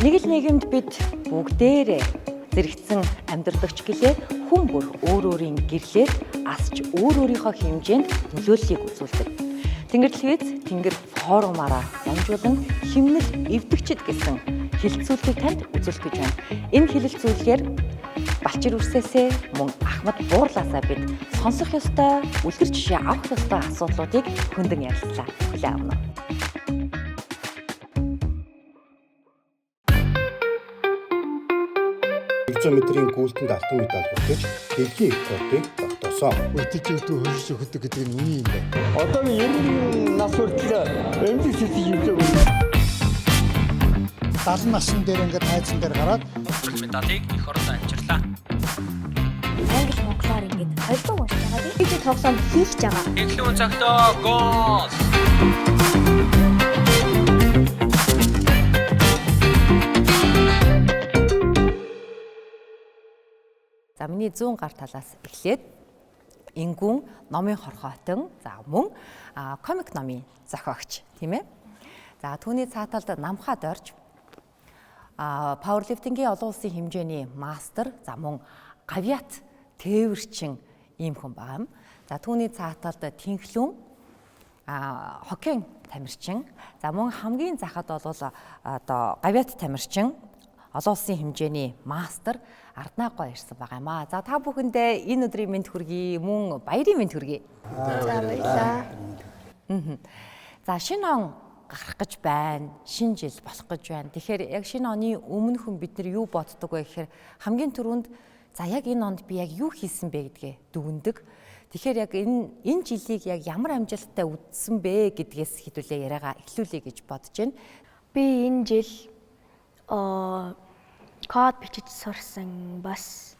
Нэг л нийгэмд бид бүгдээрээ зэрэгцэн амьдралч гэлээ хүн бүр өөрийн гэрлээр асч өөрийнхөө хэмжээнд нөлөөллийг үзүүлдэг. Тэнгэр телевиз, тэнгэр форумаараа дамжуулан химнэл эвдэгчд гэсэн хэлэлцүүлгийг танд үзүүлэх гэж байна. Энэ хэлэлцүүлгээр Балчир Үрсээсээ мөн Ахмад Буурлаасаа бид сонсох ёстой, үлгэр жишээ авах ёстой асуудлуудыг хөндөөн ярилцлаа. Хүлээн авна. 100 метрийн гүйлтэнд алтан медаль хүртэж дэлхийн рекордыг тогтоосон. Өтөж өдөө хөрш өгдөг гэдэг нь үний юм байна. Одоо 90 нас хүртэл эмнэлэг хийж байгаа. 70 насн дээр ингээд хайцсан дээр гараад медалийг эх орон амжирлаа. Англи монголоор ингээд холбоо уншиж байгаа. Би тоглоом хийх гэж байгаа. Эхлэн цагтаа гол. За миний зүүн гар талаас эхлээд Ингүүн номын хорхоотон за мөн комик номын зохиогч тийм ээ. За түүний цааталд намхаад орж пауэрлифтингийн олон улсын хэмжээний мастер за мөн гавьяат тээвэрчин ийм хүн байгаа юм. За түүний цааталд Тэнхлүүн хоккейн тамирчин за мөн хамгийн захад бол одоо гавьяат тамирчин олон улсын хэмжээний мастер Арднагой ирсэн байгаа юм аа. За та бүхэндээ энэ өдрийн мэнд хүргэе, мөн баярын мэнд хүргэе. За баярлалаа. За шинэ он гарах гэж байна. Шинэ жил болох гэж байна. Тэгэхээр яг шинэ оны өмнөхөн бид нар юу боддог вэ гэхээр хамгийн түрүүнд за яг энэ онд би яг юу хийсэн бэ гэдгээ дүгнэдэг. Тэгэхээр яг энэ жилийг яг ямар амжилттай үдсэн бэ гэдгээс хэдүүлээ яриагаа эхлүүлье гэж бодож байна. Би энэ жил код бичиж сурсан, бас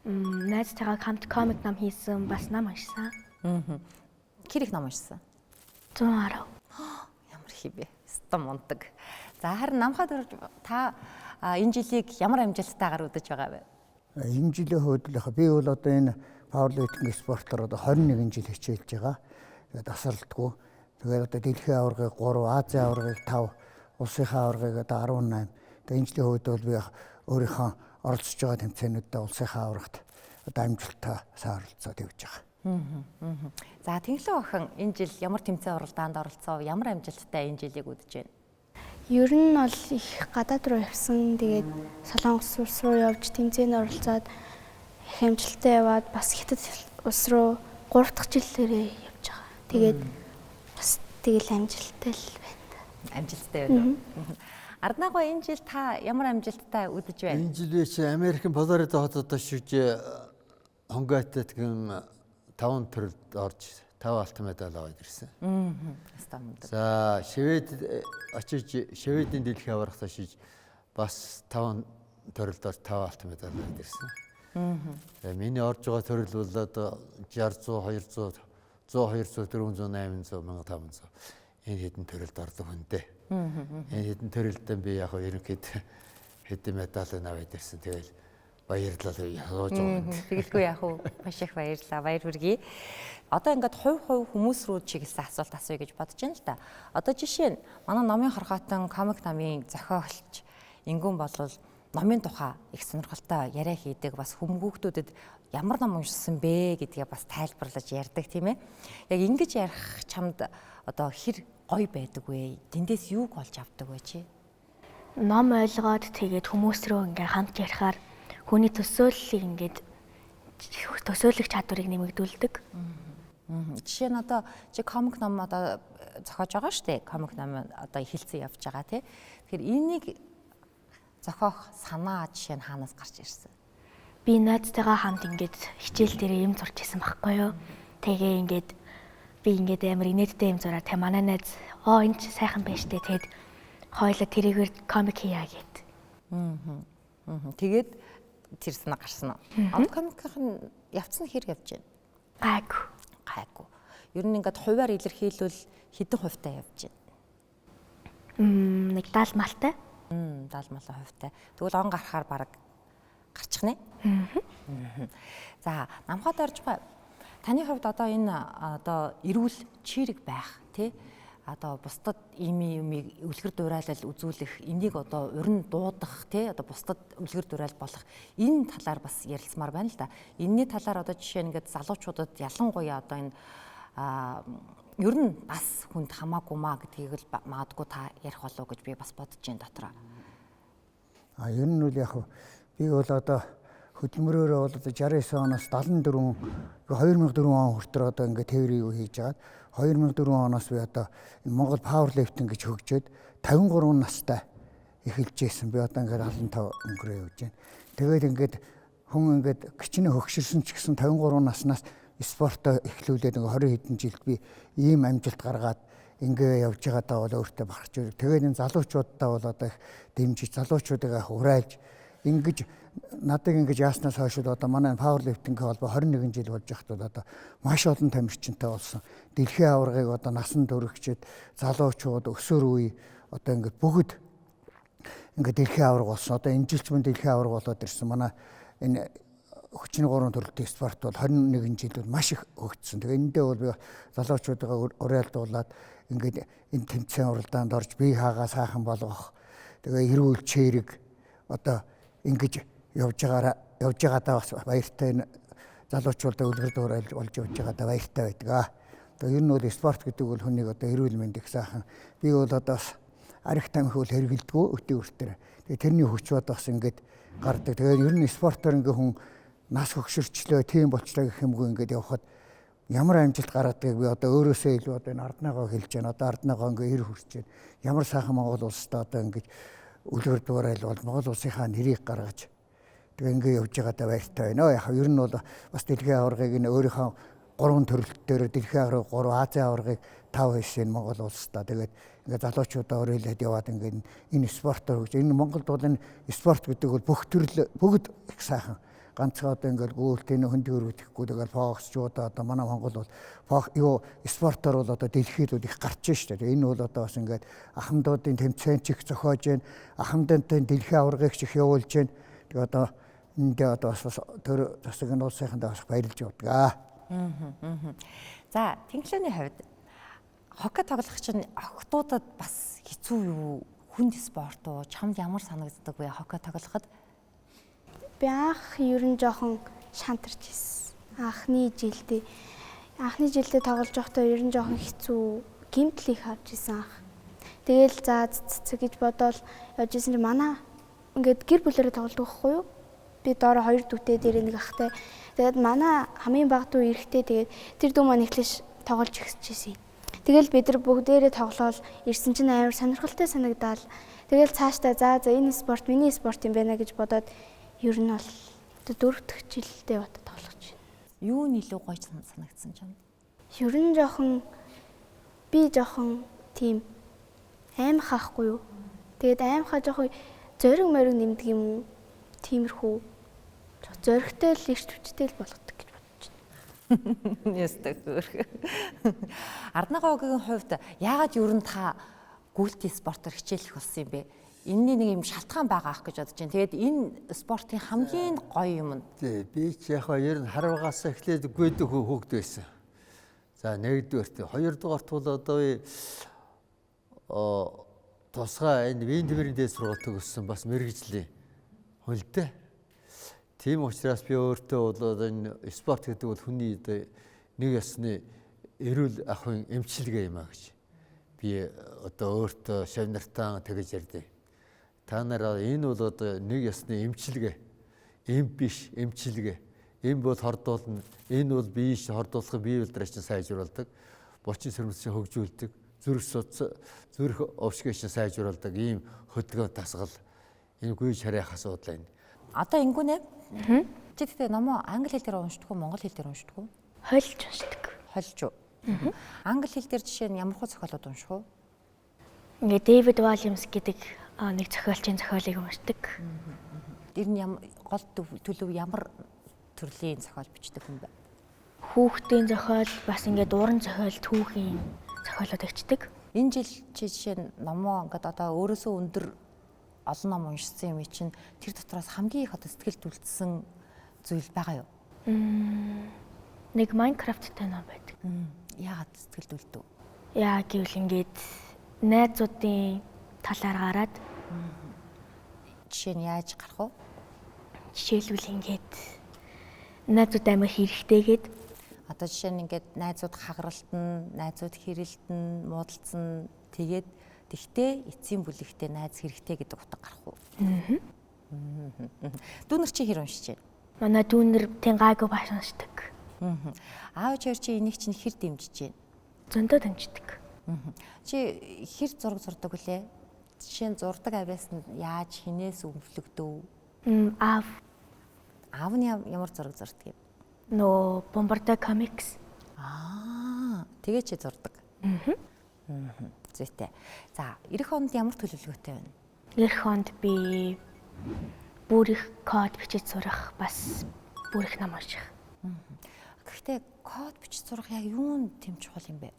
найзтайгаа хамт комик ном хийсэн, бас ном уншсан. Хэр их ном уншсан? 110. Ямар хибээ. Стом мундаг. За харин намхад орж та энэ жилийг ямар амжилттайгаар үдэж байгаа вэ? энэ жилийн хувьд л би бол одоо энэ пауэрлифтинг спортоор одоо 21 жил хичээлж байгаа. Тэгээд тасралтгүй. Тэгээд одоо дэлхийн аваргыг 3, Азийн аваргыг 5, улсынхаа аваргыг одоо 18. Тэгээд энэ жилийн хувьд бол би өөрийнхөө оролцож байгаа тэмцээнүүдэд улсынхаа аврагт одоо амжилттай сайн оролцоод явж байгаа. За Тэнхлүү охин энэ жил ямар тэмцээн уралдаанд оролцов? Ямар амжилттай энэ жилийг үдэж байна? Ер нь бол их гадаад руу явсан. Тэгээд Солонгос улс руу явж тэмцээнд оролцоод их амжилттай яваад бас Хятад улс руу 3 дахь жилээрээ явж байгаа. Тэгээд бас тэгэл амжилттай л байна. Амжилттай байна уу? Арднагой энэ жил та ямар амжилттай үдэж байна? Энэ жил чи Америкийн Флорида хотод шиж хонгойтой гэн 5 төрөлд орж 5 алтан медаль аваад ирсэн. За Швед очиж Шведийн дэлхийн аваргад шиж бас 5 төрөлд орж 5 алтан медаль аваад ирсэн. Миний орж байгаа төрөл бол одоо 60, 100, 200, 100, 200, 400, 800, 1500 энэ хэдэн төрөлд орлоо хүндээ. Энэ хэдэн төрөлдөө би яг ерөнхийдөө хэдэн медаль аваад ирсэн. Тэгэл баярлалаа явуулж байгаа. Тэгэлгүй яах вэ? Маш их баярлалаа. Баяр хүргэе. Одоо ингээд хувь хүмүүс рүү чиглэсэн асуулт асууя гэж бодож байна л да. Одоо жишээ нь манай номын хорхоотон комик номын зохиогч Ингүүн болвол номын тухай их сонирхолтой яриа хийдэг. Бас хүмүүстүүдэд ямар ном уншсан бэ гэдгээ бас тайлбарлаж ярьдаг тийм ээ. Яг ингэж ярих чамд одоо хэр гоё байдаг вэ? Тэндээс юуг олж авдаг вэ чи? Ном ойлгоод тэгээд хүмүүс рүү ингээ хамт ярихаар хүний төсөөллийг ингээд төсөөлөх чадварыг нэмэгдүүлдэг. Жишээ нь одоо чи комик ном одоо зохиож байгаа шүү дээ. Комик ном одоо эхэлсэн явж байгаа тий. Тэгэхээр энийг зохиох санаа жишээ нь хаанаас гарч ирсэн? Би найзтайгаа хамт ингээд хичээл дээр юм зурж исэн байхгүй юу? Тэгээ ингээд би ингээд амар инээдтэй юм зураа. Тэ манай найз энэ чи сайхан байж тээ. Тэгэд хойлоо тэрийгээр комик хийя гэд. Тэгээд тэр санаа гарсан уу? Одоо комикийн явцсан хэр явж байна? Гайгүй. Ер нь ингээд хуваар илэрхийлвэл хэдэн хувьтай явж байна? Нэг 70 малтай. 70 малтай хувьтай. Тэгвэл он гарахаар бараг гарчих нэ. За намхад орж байгаа. Таны хувьд одоо энэ одоо эрүүл чирэг байх тий одоо бусдад юмыг үлгэр дуурайлал үзүүлэх, энийг одоо урин дуудах тий одоо бусдад үлгэр дуурайлал болох энэ талаар бас ярилцмаар байна л да. Энэний талаар одоо жишээ нь ингээд залуучуудад ялангуяа одоо энэ ер нь бас хүнд хамаагүй маа гэдгийг л магадгүй та ярих болов уу гэж би бас бодож байна дотроо. Ер нь үл яг би бол одоо хөдөлмөрөөрөө бол 69 оноос 74 2004 он хүртэл одоо ингээд тээврийг хийж агаад 2004 оноос би одоо Монгол Powerlifting гэж хөгжөөд 53 настай эхэлж байсан. Би одоо ингээд 75 өнгөрөө явж байна. Тэгээд ингээд хүн ингээд гिचнээ хөгшөрсөн ч гэсэн 53 наснаас спортоо эхлүүлээд ингээд 20 хэдэн жилд би ийм амжилт гаргаад ингээ явж байгаадаа бол өөртөө бахарч байна. Тэгээд энэ залуучуудаа бол одоо их дэмжиж залуучуудыг урайлж ингэж надад ингэж яаснаас хойш одоо манай Powerlifting холбоо 21 жил болж байхад одоо маш олон тамирчинтай болсон. Дэлхийн аваргыг одоо насан туршид залуучууд өсвөр үе одоо ингэ бүгд ингэ дэлхийн аварга болсон. Одоо энэ жилч мөн дэлхийн аварга болоод ирсэн. Манай энэ 33 төрөлтэй спорт бол 21 жил бол маш их хөгжсөн. Тэгээ эндээ бол би залуучуудаа уриалдуулаад ингээд энэ тэмцээн уралдаанд орж бие хаагаа сайхан болгох. Тэгээ эрүүл чирэг одоо ингэж явж байгаадаа бас баяртай энэ залуучуудаа үлгэр дуурайлж болж явж байгаадаа баяртай байдаг. Тэгээ ер нь бол спорт гэдэг бол хүнийг одоо эрүүл мэндийг сайхан би бол одоо бас арх тамхи бол хэрэгэлдэггүй өтөө өртөр. Тэгээ тэрний хүч бод бас ингээд гардаг. Тэгээ ер нь спортоор ингээ хүн нас хөгшөрчлөө, тийм болчлоо гэх юмгүй ингээд явхад ямар амжилт гаргадгийг би одоо өөрөөсөө илүү одоо энэ арднагаа хэлж байна. Одоо арднагаа ингээ ир хүрч байна. Ямар сайхан Монгол улстай одоо ингээд үлгэр дуурайлал бол Монгол улсынхаа нэрийг гаргаж тэгээ ингээ явж байгаадаа баяртай байна. Яг ер нь бол бас дэлхийн аваргыг энэ өөрийнхөө 3 төрөлтөөр дэлхийн аваргыг 3, Азийн аваргыг 5 хийсэн Монгол улстай. Тэгээд ингээ залуучуудаа уриалаад яваад ингээ энэ спортоор хөгж. Энэ Монголд бол энэ спорт гэдэг бол бүх төрөл бүгд их сайхан. Ганцхан одоо ингээл гүйлтийн хөндгөр үтгэхгүй тэгэл бокс жуудаа одоо манай Монгол бол спортоор бол одоо дэлхийд их гарч шүү дээ. Энэ бол одоо бас ингээд ахмадуудын тэмцээн чих зохиож байна. Ахмадтай дэлхийн аваргыг чих явуулж байна. Тэгээ одоо эндээ одоо бас төр засаг нь улсынхандаа бас баярлж явдаг. За тэнхлээний хувьд хоккей тоглох чинь охтуудад бас хэцүү юу? Хүнд спорт уу? Чамд ямар санагддаг вэ хоккей тоглоход? Би анх ер нь жоохон шантарч ирсэн. Анхны жилдээ тоглож байхдаа ер нь жоохон хэцүү гэмтэл их авч ирсэн анх. Тэгээл за цэцэг гэж бодоод явж ирсэн чинь манай ингээд гэр бүлээрээ тоглодог байхгүй юу? Би доороо 2 дүүтэй дээр нэг ахтай. Тэгээд манай хамгийн бага дүү эрэхтэй тэгээд тэр дүү маань эхлэж тоглож эхэлчихсэн. Тэгэл бид нар бүгдээрээ тоглоод ирсэн чинь амар сонирхолтой санагдал. Тэгэл цаашдаа за энэ спорт миний спорт юм байна гэж бодоод ер нь бол 4 дахь жилдээ бат тоглож байна. Юу нь илүү гоё санагдсан ч юм? Ер нь жоохон тийм аймах хаахгүй юу? Тэгээд аймахаа жоохон зориг мориг нэмдэг юм уу? Тиймэрхүү зоригтой л ирч хүчтэй л болгодог гэж бодож байна. Ястаг. Арднагаогийн хувьд яагаад ер нь та гүйлтийн спортоор хичээлэх болсон юм бэ? Энэний нэг юм шалтгаан байгаа ах гэж бодож байна. Тэгээд энэ спортын хамгийн гоё юм нь. Би ч яг ер нь харвагаас эхлээд гүйдэг хөөгд байсан. За нэгдүгээрт, хоёрдугаарт бол одоо тусгай энэ вийн тэмрийн дээд сургууль төгссөн бас мэргэжлийн хөлтэй. Тийм учраас би өөртөө бол энэ спорт гэдэг бол хүний нэг ёсны эрүүл ахуйн эмчилгээ юм а гэж. Би одоо өөртөө шавнартаа тэгэж ярьдیں۔ Та нараа энэ бол одоо нэг ёсны эмчилгээ. Эм биш эмчилгээ. Эм бол хордуулна. Энэ бол биеийг хордуулах, бие үлдрээ чинь сайжруулдаг. Булчин сэрэмс чинь хөгжүүлдэг. Зүрх овшиг чинь сайжруулдаг. Ийм хөдөлгөөн дасгал. Энэ гүйж харьяах асуудал байна. Одоо ингэвнэ. Чи тэгтээ номоо англи хэл дээр уншдаг уу, монгол хэл дээр уншдаг уу? Хойлж уншдаг. Хойлж уу? Англи хэл дээр жишээ нь ямар хөө зохиолууд унших уу? Ингээ Дэвид Вильямс гэдэг нэг зохиолчийн зохиолыг уншдаг. Тэр нь гол төлөв ямар төрлийн зохиол бичдэг юм бэ? Хүүхдийн зохиол, бас ингээ дуран зохиол, түүхийн зохиолууд бичдэг. Энэ жил чи жишээ нь номоо ингээд одоо өөрөөсөө өндөр олон ном уншсан юм чинь тэр дотроос хамгийн их одоо сэтгэл түлцсэн зүйл байгаа юу? Нэг Майнкрафттай ном байдаг. Яагаад сэтгэл түлдэв? Яа гэвэл ингээд найзуудын талаар гараад Жишээ нь яаж гарах вэ? жишээлбэл ингээд найзууд амар хэрэгтэйгээд Одоо жишээ нь ингээд найзууд хагаралтан, найзууд хэрэлтэн, муудалцсан тэгээд тэгтээ эцсийн бүлэгтээ найз хэрэгтэй гэдэг утга гарах уу? Дүүнер чи хэр уншиж байна? манай дүүнер тийм гайгүй баш уншдаг. Аав чи энийг чинь хэр дэмжиж байна? Зөндөө дэмждэг. Чи хэр зураг зурдаг вүлээ? Жишээ нь зурдаг авьяас нь яаж хинээс өвлөгдөв? Аав Аав нь ямар зураг зурдаг юм? нөө бомбарда комикс. Тэгээ чи зурдаг. Зүйтэй. За, ирэх онд ямар төлөвлөгөөтэй байна? Ирэх онд би бүр их код бичиж сурах, бас бүр их ном унших. Гэхдээ код бичиж сурах яг юунд тэм чухал юм бэ?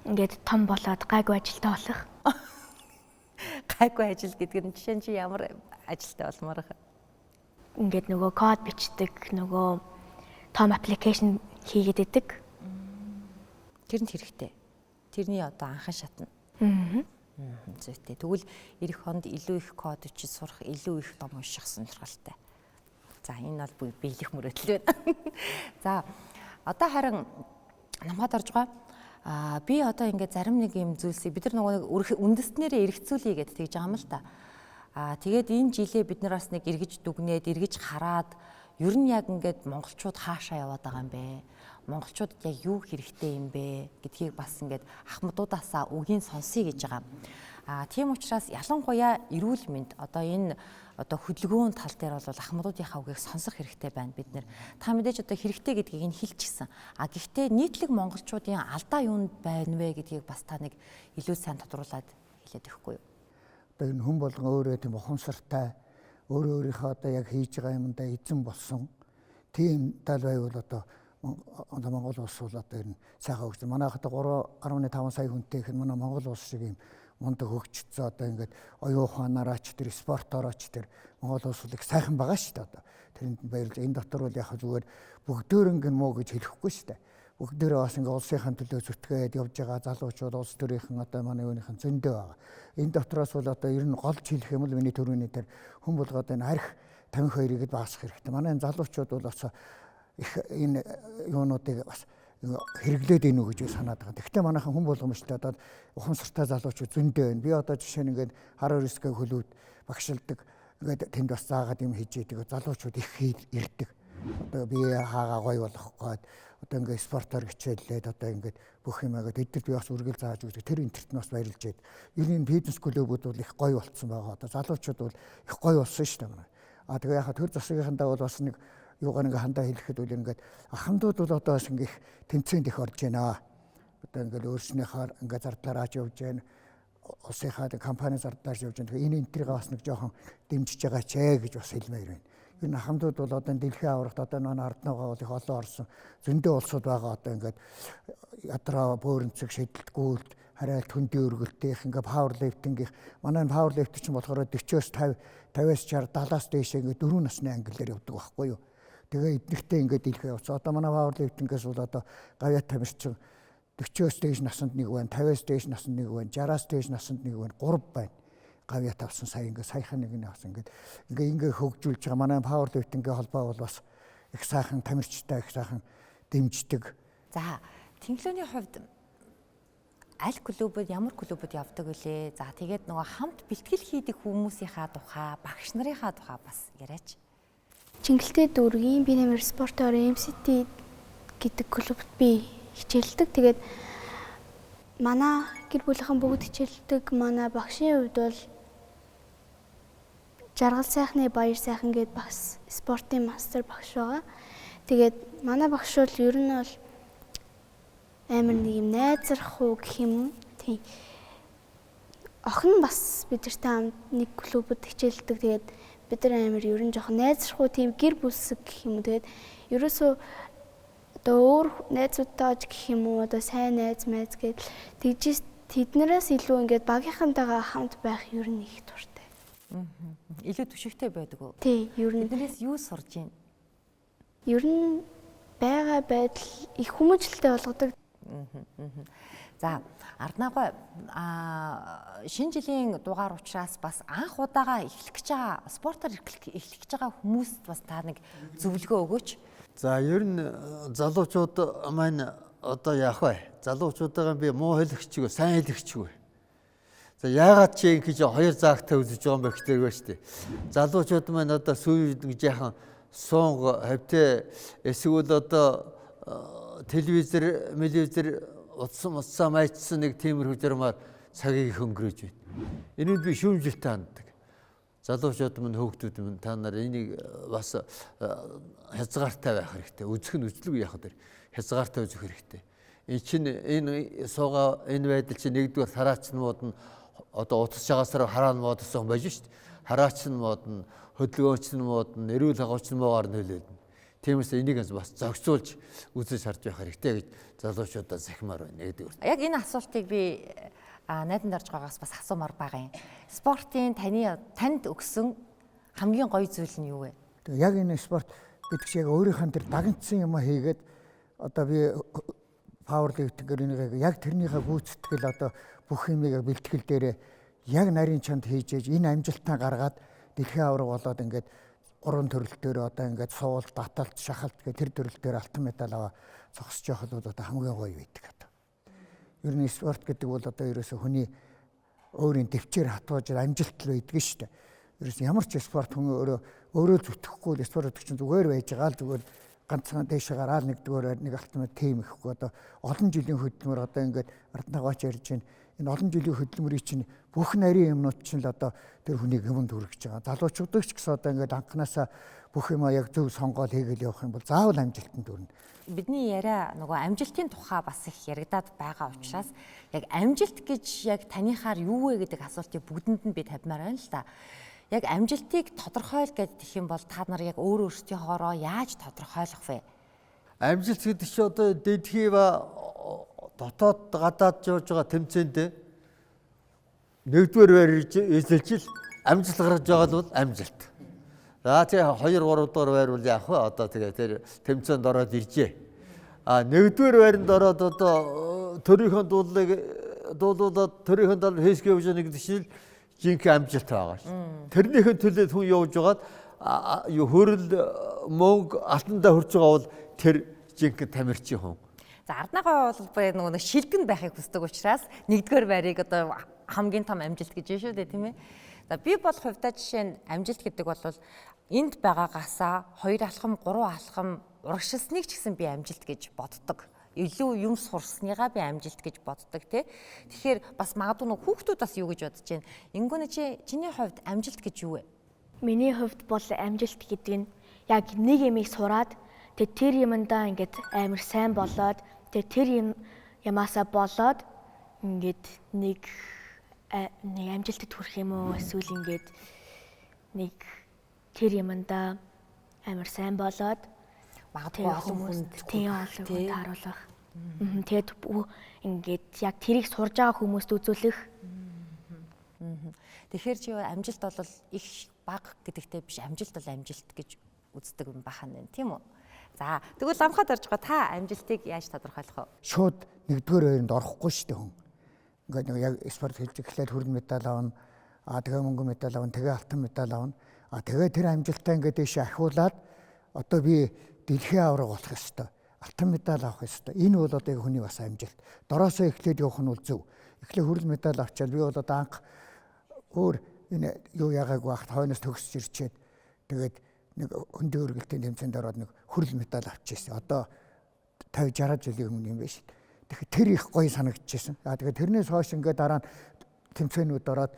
Ингээд том болоод гайгүй ажилтаа болох. Гайгүй ажил гэдэг нь жишээ нь чи ямар ажилтай болмоор байна? Ингээд нөгөө код бичдэг, нөгөө том аппликейшн хийгээд идэг. Тэрэнд хэрэгтэй. Тэрний одоо анхан шатна. Зүйтэй. Тэгвэл ирэх хонд илүү их код бичиж сурах, илүү их ном унших сонирхолтой. За, энэ бол биелэх мөрөөдөл байна. За, одоо харин намайг орж байгаа. Би одоо ингээд зарим нэг юм зүйлсийг бид нар нөгөө үндэснээрээ эргэцүүлье гэдээ тэгж байгаа юм л да. Тэгээд энэ жилээ бид нар бас нэг эргэж дүгнээд, эргэж хараад ер нь яг ингээд монголчууд хаашаа яваад байгаа юм бэ? Монголчуудад яг юу хэрэгтэй юм бэ гэдгийг бас ингээд ахмадуудаасаа үгийн сонсъё гэж байгаа. Тийм учраас ялангуяа эрүүл мэнд одоо энэ одоо хөдөлгөөн тал дээр бол ахмадуудынхаа үгийг сонсох хэрэгтэй байна бид нэр. Та мэдээж одоо хэрэгтэй гэдгийг нь хэлчихсэн. Гэхдээ нийтлэг монголчуудын алдаа юунд байна вэ гэдгийг бас та нэг илүү сайн тодруулаад хэлээд өгөхгүй юу? Одоо энэ хүн болгон өөрөө тийм ухамсартай өөрийнхөө одоо яг хийж байгаа юмдаа эзэн болсон. Тийм тал байвал одоо Монгол улс бол одоо энэ сайхан хөгжсөн. Манайх одоо 3.5 сая хүнтэй их манай Монгол улс шиг юм мундаг хөгжсөн. Одоо ингээд оюун ухаанаараач тэр спорторооч тэр Монгол улс их сайхан байгаа шүү дээ одоо. Тэрэнд баярлж энэ дотор бол яг зүгээр бүгдөө муу гэж хэлэхгүй шүү дээ. Бүгдээрээ бас ингээд улсынхаа төлөө зүтгээд явж байгаа залуучууд улс төрийнхэн одоо манай юуныхан зөндөө байгаа. Энэ дотроос бол одоо ер нь голж хэлэх юм бол миний төрөний тэр хүн болгоод энэ арх 52-ыг багасгах хэрэгтэй. Манай залуучууд бол бас их энэ юунуудыг бас хэрэглээд ийнү гэж санаад байгаа. Гэхдээ манайхан хүн болгоомжтой одоо ухамсартай залуучууд зөндөө байна. Би одоо жишээ нь ингээд хар өрөсгөө хөлүүд багшилдаг. Ингээд тэнд бас заагаад юм хийж идэг залуучууд их ирдэг. Одоо би хаагаа гоё болох гээд одоо ингээд спортоор хичээллээд одоо ингээд бүх юм агаад эдгээр би бас үргэлж зааж үздэг. Тэр интернет нь бас баярлж байд. Ер нь бизнес клубүүд бол их гоё болцсон байгаа. Одоо залуучууд бол их гоё болсон шүү дээ. Тэгээ яхаа төр засгийнхандаа бол бас нэг юугаар ингээ хандаа хэлэхэд үл ингээд ахмадууд бол одоо бас ингээ тэмцээнд их орж байна. Одоо ингээ өөрснийхөө ингээ зардлаараач явж байна. Улсынхаа компани зардлаарч явж байна. Энэ энтрийг бас нэг жоохон дэмжиж байгаа ч гэж бас хэлмээр байна. Ер нь ахмадууд бол одоо дэлхийн аврагт одоо манай арднаагаа бол их олон орсон зөндөө улсууд байгаа. Одоо ингээд ядраа бөөрөнцөг шидэлтгүүлт харайлт хөндийн өргөлтийнх ингээ павер лифтингийнх манай павер лифт чинь болохоор 40-оос 50-аас 60 70-аас дээш ингээ 4 насны ангиллаар явдаг байхгүй юу. Тэгээ эднэртэй ингээд дэлхий явцсан. Одоо манай павер лифтингээс бол одоо гавьяа тамирчин 40-оос дээш насанд нэг байна, 50-аас дээш насанд нэг байна, 60-аас дээш насанд нэг байна, 3 байна. Гавьяа тавсан сая ингээд саяхан нэг нь авсан ингээд хөгжүүлж байгаа. Манай павер лифтингийн холбоо бол бас их сайхан тамирчтай их сайхан дэмждэг. За, тэглөөний хувьд аль клубуд ямар клубуд явдаг вүлээ? За, тэгээд нөгөө хамт бэлтгэл хийдэг хүмүүсийнхаа тухай, багш нарынхаа тухай бас яриач. Чингэлтэй дүүргийн би нэмэр спортоор MCT гэдэг клубт би хичээлдэг. Тэгээд манай гэр бүлийнхэн бүгд хичээлдэг. Манай багшийн хувьд бол Жаргал сайхны Баяр сайхан гэдэг багш, спортын мастер багш байгаа. Тэгээд манай багш бол ер нь бол амар нэг юм найзрах уу гэх юм уу. Тийм. Охин бас бидэртэй хамт нэг клубуд хичээлдэг. Тэгээд бид нар амар ер нь жоохон найзрах уу тийм гэр бүлсэг гэх юм уу. Тэгээд ерөөсөө одоо өөр найзуудтай гэх юм уу одоо сайн найз мэз гээд тэгж тэднээс илүү ингээд багийнхантайгаа хамт байх ер нь их дуртай. Илүү түшигтэй байдаг уу? Тий, ер нь. Эднээс юу сурж байна? Ер нь байгаа байдал их хүмүүжлэлтэй болгодог. За Арднагой шинэ жилийн дугаар учраас бас анх удаага эхлэх гэж байгаа спортоор эхлэх гэж байгаа хүмүүст бас та нэг зөвлөгөө өгөөч. За ер нь залуучууд маань одоо яах вэ? Залуучуудаа би муу хэлэгчгүй, сайн хэлэгчгүй. За яагаад чи ингэж хоёр заагтай үзэж байгаа юм бэ гэхээр шүү дээ. Залуучууд маань одоо сүүл нэг жаахан сунг хавтэ эсвэл одоо телевизэр утсан майчсан нэг тиймэрхүү журмаар цагийг хөнгөрөөж байна. Энийг би шүүмжилтээ ханддаг. Залуучууд минь хөөгтүүд минь та нар энийг бас хязгаартай байх хэрэгтэй. Үзэх нь үзлэг яах вэ? Хязгаартай үзэх хэрэгтэй. Энэ сууга энэ байдал чинь нэгдүгээр хараач нь мод нь одоо утас жагасаар хараа нь модсон байж шít. Хараач нь мод нь хөдөлгөөнч нь мод нь эрүүл хагууч нь муугаар нөлөөлнө. Тиймээс энийг бас зохицуулж үзэж харж байх хэрэгтэй гэж залуучуудаа захимаар байна нэгдүгээр. Яг энэ асуултыг би найдан дарж байгаагаас бас асуумаар байгаа юм. Спортын танд өгсөн хамгийн гоё зүйл нь юу вэ? Яг энэ спорт гэдэг чинь яг өөрийнхөө тэр дагнцсан юм хийгээд одоо би пауэрлифтингээр энийг яг тэрнийхээ гүйцэтгэл одоо бүх юмыг бэлтгэл дээрээ яг нарийн чанд хийж энэ амжилтаа гаргаад дэлхийн аварга болоод ингээд 3 төрөл дээр одоо ингээд суул, таталт, шахалт гэх тэр төрөл дээр алтан медаль аваа зогсож явахд бол одоо хамгийн гоё байдаг одоо. Ер нь спорт гэдэг бол одоо ерөөсө хүний өөрийн төвчээр хатууж амжилт л байдаг шүү дээ. Ерөөсө ямар ч спорт хүн өөрөө зүтгэхгүй спорт гэдэг чинь зүгээр байж байгаа л зүгээр ганцхан дэше гараад нэгдүгээр нэг алтан тим ихгүй одоо олон жилийн хөдөлмөр одоо ингээд Арднагаач ярьж байна. Энэ олон жилийн хөдөлмөрийн чинь бүх нарийн юмнууд чинь л одоо тэр хүнийг юмд хүргэж байгаа. Залуучуудыг ч гэсэн одоо ингээд анханасаа бүх юм яг зөв сонгоод хийгээл явах юм бол заавал амжилтанд хүрнэ. Бидний яриа нөгөө амжилтын тухай бас их яригадаад байгаа учраас яг амжилт гэж яг таныхаар юу вэ гэдэг асуултыг бүгдэнд нь би тавьмаар байна л да. Яг амжилтыг тодорхойл гэдэг юм бол та нар яг өөрсдийнхоороо яаж тодорхойлох вэ? Амжилт гэдэг чинь одоо дэлхий ба дотоод гадаад жууж байгаа тэмцээнд нэгдүгээр байрж эзэлжил амжилт гаргаж байгаа бол амжилт. За тэгээ 2 3 дугаар байр бол яах вэ? Одоо тэгээ тэр тэмцээнд ороод иржээ. Нэгдүгээр байранд ороод одоо төрийнхөө дуулуулаад төрийнхөө дал хийсгээ явж байгаа гэдэг чинь жинхэнэ амжилт байгаа шүү. Тэрнийхэн төлөө хүн явж байгаад хөрөл мөнгө алтандаа хүрч байгаа бол тэр жинхэнэ тамирчин хүн. За Арднагой бол нөгөө шилгэн байхыг хүсдэг учраас нэгдүгээр байрыг одоо хамгийн том амжилт гэж байна шүү дээ тийм ээ. За би бол хувьдаа жишээ нь амжилт гэдэг бол энд байгаагаасаа 2 алхам 3 алхам урагшилсныг ч гэсэн би амжилт гэж боддог. Илүү юм сурсныгаа би амжилт гэж боддог тий. Тэгэхээр бас магадгүй нэг хүүхдүүд бас юу гэж бодож байна. Ингүүнэ чиний хувьд амжилт гэж юу вэ? Миний хувьд бол амжилт гэдэг нь яг нэг юмыг сураад тэр юмдаа ингээд амар сайн болоод тэр ямаасаа болоод ингээд нэг амжилтад хүрэх юм уу эсвэл ингээд нэг тэр юмдаа амар сайн болоод магадгүй олон хүнд тийм олон хүнд харуулах. Тэгээд ингээд яг тэрийг сурж байгаа хүмүүст үзүүлэх. Тэгэхээр чи амжилт бол их бага гэдэгтэй биш амжилт бол амжилт гэж үздэг юм бахан байна тийм үү? За тэгвэл ламхад орж байгаа та амжилтыг яаж тодорхойлох вэ? Шууд нэгдүгээр байранд орохгүй шүү дээ хүн. Ингээд нэг яг спорт хэлж эхлээд хөрөн медаль авна. Тэгээ мөнгөн медаль авна, тэгээ алтан медаль авна. Тэгээ тэр амжилтаа ингээд дэше ахиулаад одоо би дэлхийн аварга болох ёстой. Алтан медаль авах ёстой. Энэ бол одоо хүний бас амжилт. Дороосоо эхлээд явах нь бол зөв. Эхлээ хөрөн медаль авчаад би бол одоо анх өөр энэ юу яагааг багт хойноос төгсөж ирчээд тэгээд нэг хөндөө өргөлтийн тэмцээнд ороод нэг хөрөл медаль авчихсан. Одоо 50 60 жилийн өмнө юм байна шүү. Тэгэхээр тэр их гоё санагдчихсан. Тэгээд тэрнээс хойш ингээд дараа нь тэмцээнүүд ороод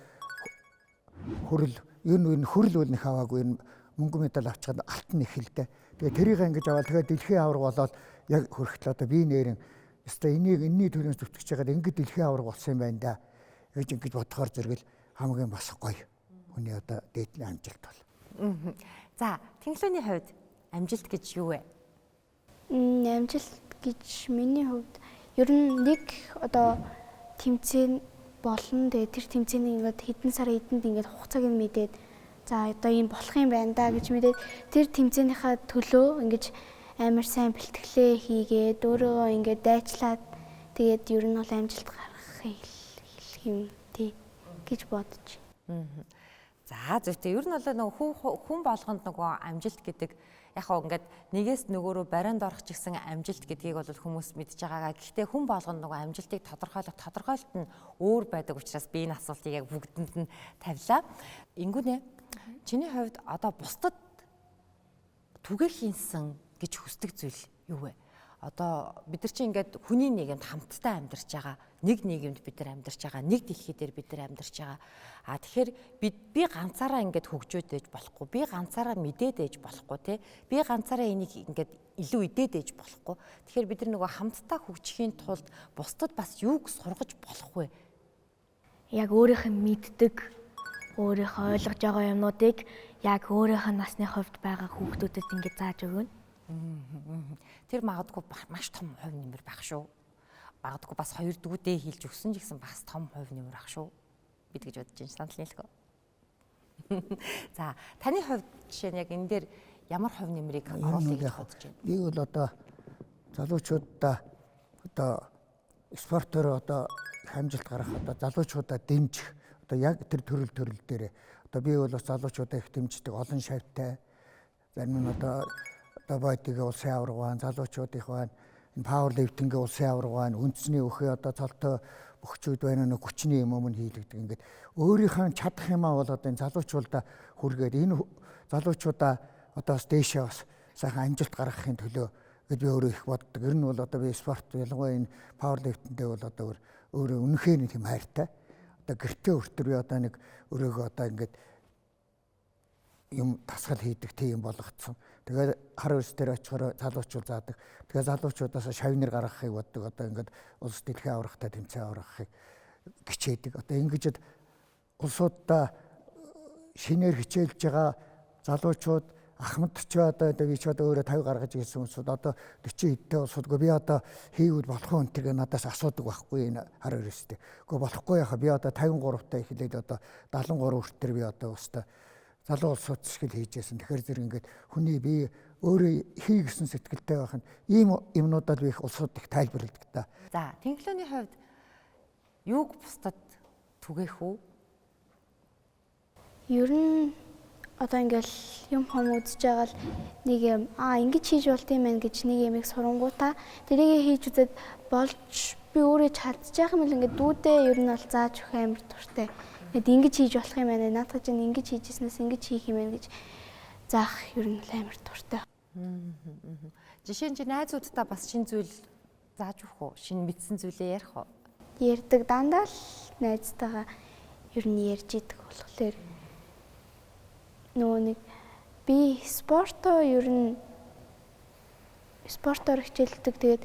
хөрөл ер нь хөрөл үл нэх аваагүй мөнгөн медаль авчихад алтан эхэлдэ. Тэгээд тэрийг ингэж аваад тэгээд дэлхийн аварга болоод яг хөрөлтөө одоо би нэрэн өстой энэний төрөөс зүтгэж байгаад ингээд дэлхийн аварга болсон юм байна да. Ингэж бодохоор зэрэгэл хамгийн бас гоё. Хүний одоо дээдлийн амжилт бол. За, Тэнглөөний хувьд амжилт гэж юу вэ? Амжилт гэж миний хувьд ер нь нэг одоо тэмцээн болно. Тэгээ тэр тэмцээний ингээд хэдэн сарын эдэнд ингээд хугацааг нь мэдээд за одоо ийм болох юм байна да гэж мэдээд тэр тэмцээнийхээ төлөө ингэж амар сайн бэлтгэлээ хийгээд өөрөө ингээд дайчлаад Тэгээд ер нь бол амжилт гаргахыг хэлэх юм тий гэж бодож байна. За зөвхөн ер нь бол нөгөө хүн болгонд нөгөө амжилт гэдэг яг хоо ингээд нэгээс нөгөөрөө барианд орох ч гэсэн амжилт гэдгийг бол хүмүүс мэдж байгаагаа. Гэхдээ хүн болгонд нөгөө амжилтыг тодорхойлолт нь өөр байдаг учраас би энэ асуултыг яг бүгдэнд нь тавилаа. Ингүүнэ чиний хувьд одоо бусдад түгээр хийсэн гэж хүсдэг зүйл юу вэ? Одоо бид нар чинь ингээд хүний нийгэмд хамтдаа амьдарч байгаа. Нэг нийгэмд бид нар амьдарч байгаа. Нэг дэлхий дээр бид нар амьдарч байгаа. Тэгэхээр би ганцаараа ингээд хөгжөөд ээж болохгүй. Би ганцаараа мэдээд ээж болохгүй тий. Би ганцаараа энийг ингээд илүү идээд ээж болохгүй. Тэгэхээр бид нар нөгөө хамтдаа хөгжихийн тулд бусдад бас юуг сургаж болох вэ? Яг өөрийнх нь мэддэг, өөрийнхөө ойлгож байгаа юмнуудыг яг өөрийнх нь насны хувьд байгаа хүүхдүүдэд ингээд зааж өгнө. Тэр магадгүй маш том хувь нэмэр байх шүү. Магадгүй бас 2 дүүдээ хийлж өгсөн ч гэсэн бас том хувь нэмэр байх шүү. Бид гэж бодож байна. Санал нийлэхгүй. За, таны хувьд жишээ нь яг энэ дээр ямар хувь нэмрийг оруулах гэж бодож байна? Би бол одоо залуучуудаа одоо спортоор одоо хамжилт гарах одоо залуучуудаа дэмжих одоо яг тэр төрөл дээр одоо би бол бас залуучуудаа их дэмждэг олон шавьтай зарим нь одоо бодигийн улсын аварга байна, залуучуудынх байна, энэ пауэрлифтингийн улсын аварга байна, үндэсний өхөө одоо цолтой өгчүүд байна, нэг хүчний юм хийлэгдэг. Ингээд өөрийнхөө чадах юмаа бол одоо энэ залуучуудаа хүргээд энэ залуучуудаа одоо бас дээшээ бас сайхан амжилт гаргахын төлөө гэж би өөрөө их боддог. Ер нь бол одоо би спорт ялангуяа энэ пауэрлифтиндээ бол одоо өөрөө үнэхээр нэг юм хайртай. Одоо гэртээ өртөр би одоо нэг өрөөгөө одоо ингээд юм тасгал хийдэг тийм болгоцсон. Тэгээд хар өрс дээр очихоор залуучууд заадаг. Тэгээд залуучуудаас шавнэр гаргахыг боддог. Одоо ингээд улс дэлхийн аврагтай тэмцээн аврахыг хичээдэг. Одоо ингэж улсуудаа шинээр хичээлж байгаа залуучууд ахмад ч одоо би ч одоо өөрөө 50 гаргаж ирсэн хүмүүсүүд одоо 40 хэдтэй улсуудгүй би одоо хийвэл болох уу энэ надаас асуудаг байхгүй энэ хар өрстэй. Гэхдээ болохгүй яхаа би одоо 53-тай эхлээд одоо 73 хүртэл би одоо устаа залуу улсууд шиг хийжсэн. Тэгэхээр зэрэг ингээд хүний би өөрөө хий гэсэн сэтгэлтэй байх нь ийм юмнуудад би их улсууд их тайлбарладаг та. За, Тэнхлөөний хувьд юуг бусдад түгээх үү? Ер нь одоо ингээл юм үзэж байгаа л нэг юм ингэж хийж болд юм байна гэж нэг юмыг сурангуудаа тэрийг хийж үзээд болж би өөрөө чадчих юм л ингээд дүүдээ ер нь бол зааж өгөх амар дуртай. Ингээд ингэж хийж болох юм байна. Наадах чинь ингэж хийжсэнээс ингэж хийх юм байна гэж заах ер нь амар дуртай. Жишээ нь найзуудтай бас шинэ зүйл зааж өгөх үү? Шинэ мэдсэн зүйлээ ярих уу? Ярьдаг дандаа л найзтайгаа ер нь ярьж идэг болохоор нөгөө нэг би спортоо ер нь спортоор хичээлдэг. Тэгээд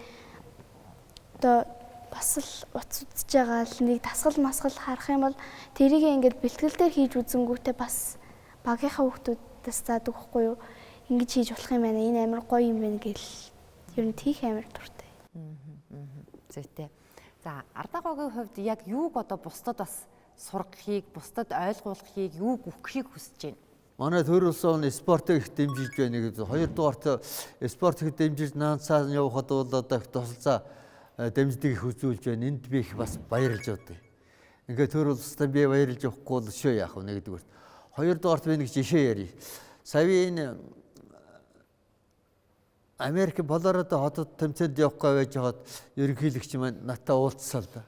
одоо бас л утас үзэж байгаа л нэг дасгал масгал харах юм бол тэрийг ингээд бэлтгэл дээр хийж үзэнгүүтээ бас багийнхаа хүүхдүүдээс заадаг байхгүй юу? Ингэж хийж болох юм байна. Энэ амар гоё юм байна гэл ер нь тийх амар дуртай. Зүйтэй. За, Ардагогийн хувьд яг юуг одоо бусдад бас сургахыг, бусдад ойлгуулахыг, юуг өгөхийг хүсэж байна? Манай төр улсын спортыг их дэмжиж байна гэдэг. Хоёрдугаарт спортыг дэмжиж наанцаа явахад бол одоо их тусалцаа дэмждэг их үзүүлж байна. Энд би их бас баярлж байна. Ингээд төр улстай би баярлж явахгүй бол шөө яах вэ нэгдүгээр. Хоёрдугаарт би нэг жишээ ярив. Саяны Америк Колорадо хотод тэмцээнд явахгүй байж хаад ерөнхийлөгч маань натаа уулзсаа л да.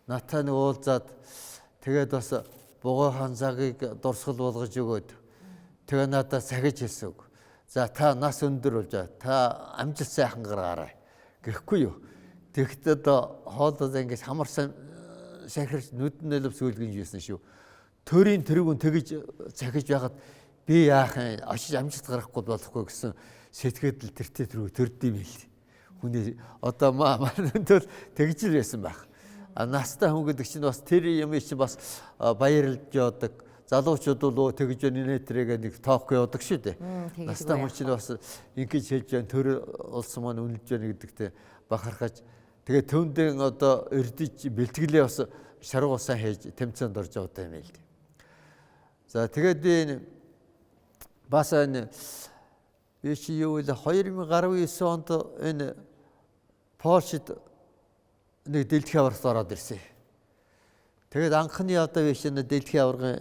Натаа нэг уулзаад тэгээд бас бугай ханзагийг дурсгал болгож өгөөд тэгээ надад сахиж хэлсэн үг. За та нас өндөр болж байгаа. Та амжилт сайхан гаргаарай. Гэхгүй юу? Тэгэхдээ хоолой ингэж хамарсан сахирч нүдэн нөлөв сүүлгэн юусэн шүү. Төрийн тэргүүн тэгж захиж байгаад би яах юм очиж амжилт гаргахгүй болохгүй гэсэн сэтгэл тэртээ төрдөм байл. Хүний одоо манайд тэгж л байсан байх. Настай хүн гэдэг чинь бас тэр юм чинь бас баярлж явдаг. Залуучууд бол тэгж нэтрэгээ нэг тоохгүй явдаг шүү дээ. Настай хүн чинь бас ингэж хэлж байгаа төр улс маань үнэлж байна гэдэгтээ бахархаж тэгээ төвдөн одоо эрдэж бэлтгэлээ бас шаргуусаа хийж тэмцээнд орж явдаг юм байл. За тэгээд би бас энэ би чи юу вэ 2019 онд энэ Польшид нэг дэлхийн аваргад ороод ирсэн. Тэгээд анхны одоо биш энэ дэлхийн аваргын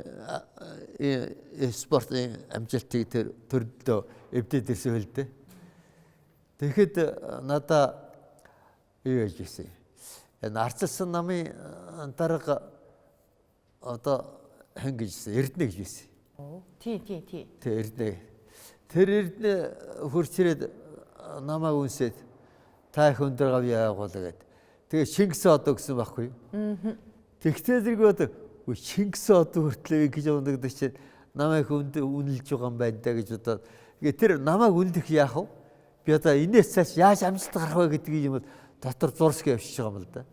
спортын амжилтыг тэр төрлөө эвдээд ирсэн хэл дээ. Тэгэхэд надаа юу яж ирсэн. Энэ арчилсан намын дарга одоо хангижсэн Эрдэнэ гэж байсан. Тий. Тэр Эрдэнэ. Тэр Эрдэнэ хурц ирээд намайг үнсээд та их өндөр гавьяа явуулаа гэд. Тэгээ Шингис одоо гэсэн байхгүй юу? Тэгтээ зэрэг Шингис одоо хүртлээ гэж унагддаг чинь намайг үнэлж байгаа юм байна да гэж удаа. Тэгээ тэр намайг үнэлэх яах вэ? Би одоо энэс цааш яаж амжилт гарах вэ гэдгийг юм дотор зурск явчихж байгаа юм л да.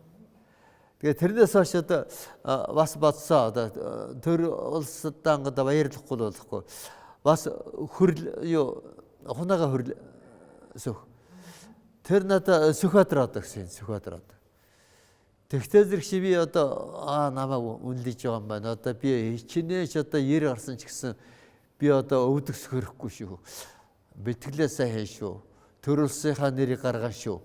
Тэгээ тэрнээс хойш одоо бас бодсоо одоо төр улсад ангад баярлахгүй болохгүй. Бас хөрл юу хунаага хөрл сөх. Тэр надад Сүхбаатар одоо гэсэн Сүхбаатар одоо. Тэгтээ зэрэг чи би одоо намайг үнэлж байгаа юм байна. Одоо би хичнээн одоо 90 гарсан ч гэсэн би одоо өвдөгс хөрөхгүй шүү. Бэтгэлээ сайн хийн шүү. Төр улсынхаа нэрийг гаргана шүү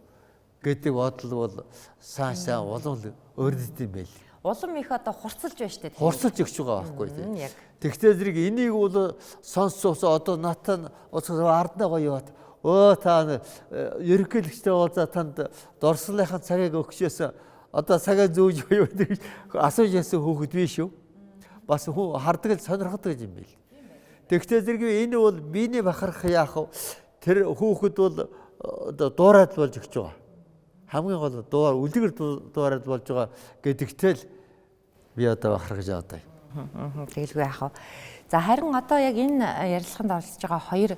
гэдэг бодол бол сайн улам өрнөд юм байл. Улам их одоо хурцлж байна штэ. Хурцлж өгч байгаа байхгүй тийм. Тэгтээ зэрэг энийг бол сонсоосоо одоо натан арднаа гоё бат. Та ерөнхийлөгчтэй уулзаа танд дорслынхаа цагийг өгчөөс одоо цагаа зөөж буюу гэж асууж яасан хүүхэд биш шүү. Бас хүн хардаг л сонирхдаг юм байл. Тэгтээ зэрэг энэ бол биений бахарх яах вэ? Тэр хүүхэд бол одоо дуурайд болж өгч байгаа. Хамгийн гол дуур үлгэр дуурайд болж байгаа гэдэгтэл би одоо бахархаж байгаа. Тэгэлгүй яах вэ? За харин одоо яг энэ ярилцлаганд оролцож байгаа хоёр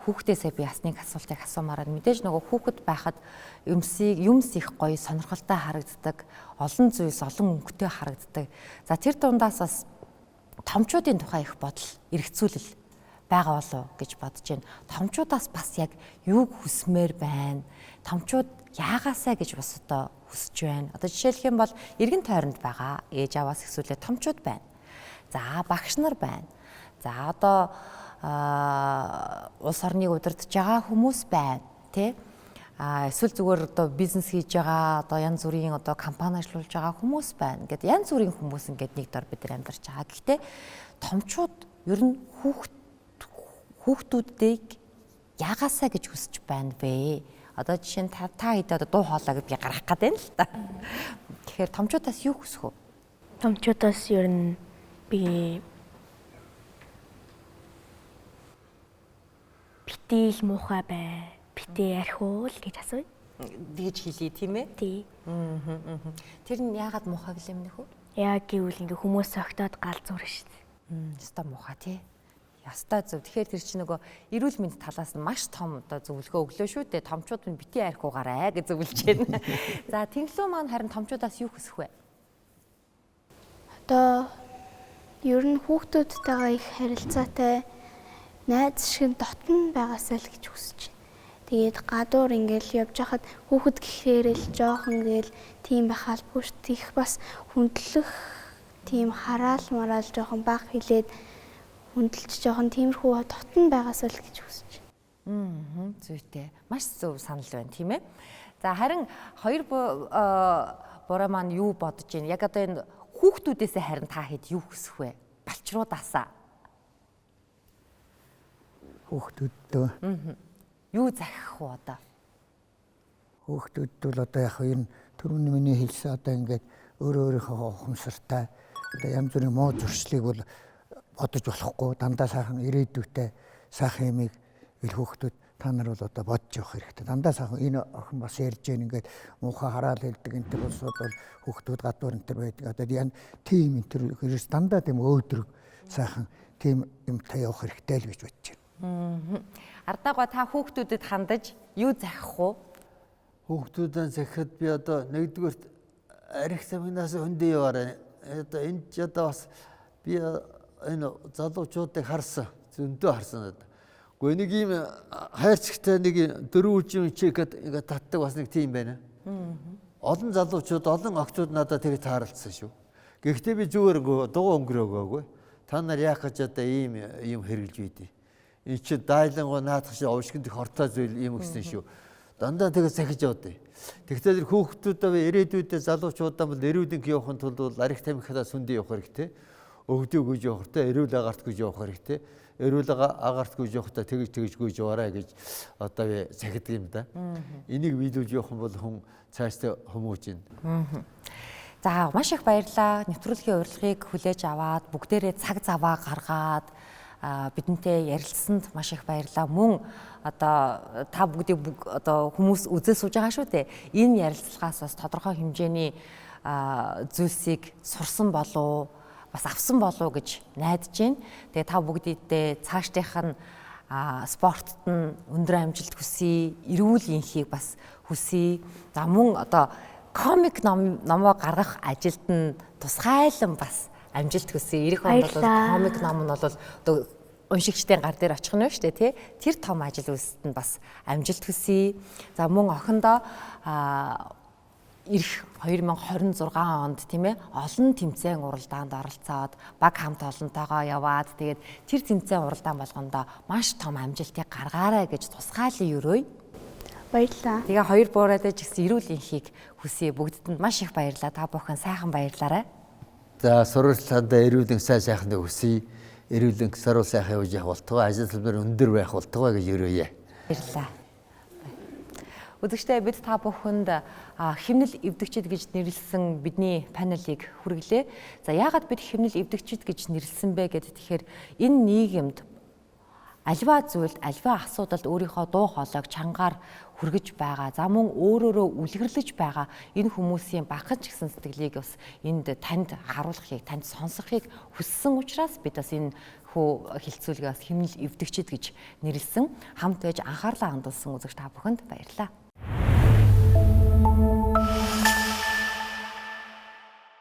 хүүхдээсээ би бас нэг асуултыг асуумаар байна. Мэдээж нөгөө хүүхэд байхад юмс их гоё сонирхолтой харагддаг, олон зүйлс олон өнгөтэй харагддаг. За тэр дундаас бас томчуудын тухай их бодол, эргцүүлэл байгаа болов гэж бодож байна. Томчуудаас бас яг юуг хүсмээр байна? Томчууд яагаасаа гэж бас одоо хүсэж байна. Одоо жишээлх юм бол эргэн тойронд байгаа ээж аваас эсвэл томчууд байна. За багш нар байна. За одоо улс орныг удирдах байгаа хүмүүс байна, тий? Эсвэл зүгээр одоо бизнес хийж байгаа, одоо янз бүрийн одоо компани ажиллуулж байгаа хүмүүс байна. Гэт янз бүрийн хүмүүс ингээд нэг дор бид нар амьдарч байгаа. Гэхдээ томчууд ер нь хүүхдүүдийг яагаасаа гэж хүсэж байна вэ? Одоо жишээ нь та хэд одоо дуу хоолой гэдгийг гаргах гээд байна л та. Тэгэхээр томчуудаас юу хүсэх вэ? Томчуудаас ер нь би битэл муухай бай, битээ архиул гэж асууя. Тэгж хэлий тийм ээ? Тий. Тэр нь яагаад муухай гэлэмнэх вэ? Яг гэвэл ингээ хүмүүс огтоод гал зурна шүү дээ. Яста муухай тий. Яста зөв. Тэгэхээр тэр чинь нөгөө эрүүл мэнд талаас нь маш том одоо зөвлөгөө өглөө шүү дээ. Томчууд нь битээ архиугаарай гэж зөвлөж байна. За Тэнглүү маань харин томчуудаас юу хүсэх вэ? Одоо ер нь хүүхдүүдтэйгээ их харилцаатай найз шиг дотн байгаасаа л гэж хүсэж байна. Тэгээд гадуур ингээл явж хахад хүүхэд гэхээр л жоохон гээл тийм байх албагүй шүү. Их бас хүндлэх тийм хараал мараал жоохон баг хилээд хүндэлж жоохон тиймэрхүү дотн байгаасаа л гэж хүсэж байна. Зүйтэй. Маш зөв санал байна тийм ээ. За харин хоёр буруу маань юу бодож байна? Яг одоо энэ хүүхдүүдээсээ харин та хэд юу хүсэх вэ? Балчруудаасаа. Хүүхдүүддөө юу захих вэ одоо? Хүүхдүүд бол одоо яг энэ түрүүний миний хэлсэн одоо ингээд өөрийнхөө ухамсартай одоо янз бүрийн муу зуршлыг бол бодож болохгүй дандаа сайхан ирээдүйтэй сайхан юмыг ил хүүхдүүд та нар бол одоо бодож явах хэрэгтэй. Дандаа сайхан энэ охин бас ярьж гэн ингээд муухай хараал хэлдэг энэ төр улсууд бол хүүхдүүд гадуур энэ төр байдаг. Одоо яа тийм энэ төр хэрэгс дандаа тийм өөдрөг сайхан тийм юмтай явах хэрэгтэй л гэж бодож байна. Ардаагаа та хүүхдүүдэд хандаж юу захих вэ? Хүүхдүүдэн захиад би одоо нэгдүгээрт арх замнаас хөндөө яваарай. Одоо энд ч одоо бас би энэ залуучуудыг харсан, зөндөө харсан надад. Гэхдээ нэг юм хайрцагтай нэг дөрвөн үеийн чигэд ингээд татдаг бас нэг тийм байна. Олон залуучууд, олон охтууд надад тэгж тааралцсан шүү. Гэхдээ би зүгээр дугуй өнгөрөөгөөгүй. Та нар яах гэж одоо ийм хэрэглэж үйдээ. Энэ чи дайлангуу наадах шиг овшгонд их хортой зүйл юм гэсэн шүү. Дандаа тэгээ сахиж явдаг. Тэгвэл хүүхдүүдээ ирээдүйдээ залуучуудаа бол эрүүдэнх явахын тулд бол арих тамхинаа сүндий явах хэрэгтэй. Өвдөө гүйж явах хэрэгтэй, эрүүл агарт гүйж явах хэрэгтэй. Эрүүл агарт гүйж явахдаа тэгж гүйж яваарай гэж одоо сахидаг юм да. Энийг биелүүлж явах юм бол хүн цаашдаа хүмүүж байна. За маш их баярлалаа. Нэвтрүүлгийн урилгыг хүлээж аваад бүгдээрээ цаг заваа гаргаад бидэнтэй ярилцсанд маш их баярлалаа. Мөн одоо та бүгдийг одоо хүмүүс үзэл сууж байгаа шүү дээ. Энэ ярилцлагаас бас тодорхой хэмжээний зүйлсийг сурсан болов бас авсан болов гэж найдаж байна. Тэгээ та бүгдийдээ цаашдынх нь спортод нь өндөр амжилт хүсье, эрүүл инхийг бас хүсье. За мөн одоо комик номоо гаргах ажилд нь тусгайлан бас амжилт хүсье. Ирэх онд бол комик ном нь бол одоо уншигчдын гар дээр очих нь шүү дээ тий. Тэр том ажил үйлсэд нь бас амжилт хүсье. За мөн охиндоо ирэх 2026 онд тийм ээ олон тэмцээн уралдаанд оролцоод баг хамт олонтойгоо яваад тэгээд тэр тэмцээн уралдаан болгондоо маш том амжилтыг гаргаарай гэж тусгаалan өрөөе. Баярлалаа. Тэгээ хоёр буураад ч гэсэн эрүүл инхийг хүсье. Бүгдд нь маш их баярлалаа. Та бүхэн сайхан баярлаарай. За сурвалжлаандаа эрүүлэн сайхныг хүсье. Эрүүлэн саруу сайхан явж явах болтугай, ажил хэлбэр өндөр байх болтугай гэж өрөөе. Баярлалаа. Үзэгчдээ бид та бүхэнд химнэл эвдэгчид гэж нэрлсэн бидний панелыг хүргэлээ. За яагаад бид химнэл эвдэгчид гэж нэрлсэн бэ гэдээ тэгэхээр энэ нийгэмд альва зүйлд альва асуудалд өөрийнхөө дуу хоолойг чангаар хүргэж байгаа. За мөн өөрөөрөө үлгэрлэж байгаа энэ хүмүүсийн багахан ч гэсэн сэтгэлийг бас энд танд харуулахыг, танд сонсохыг хүссэн учраас бид бас энэ хилцүүлгийг бас химнэл эвдэгчид гэж нэрлсэн. Хамт байж анхаарлаа хандуулсан үзэгч та бүхэнд баярлалаа.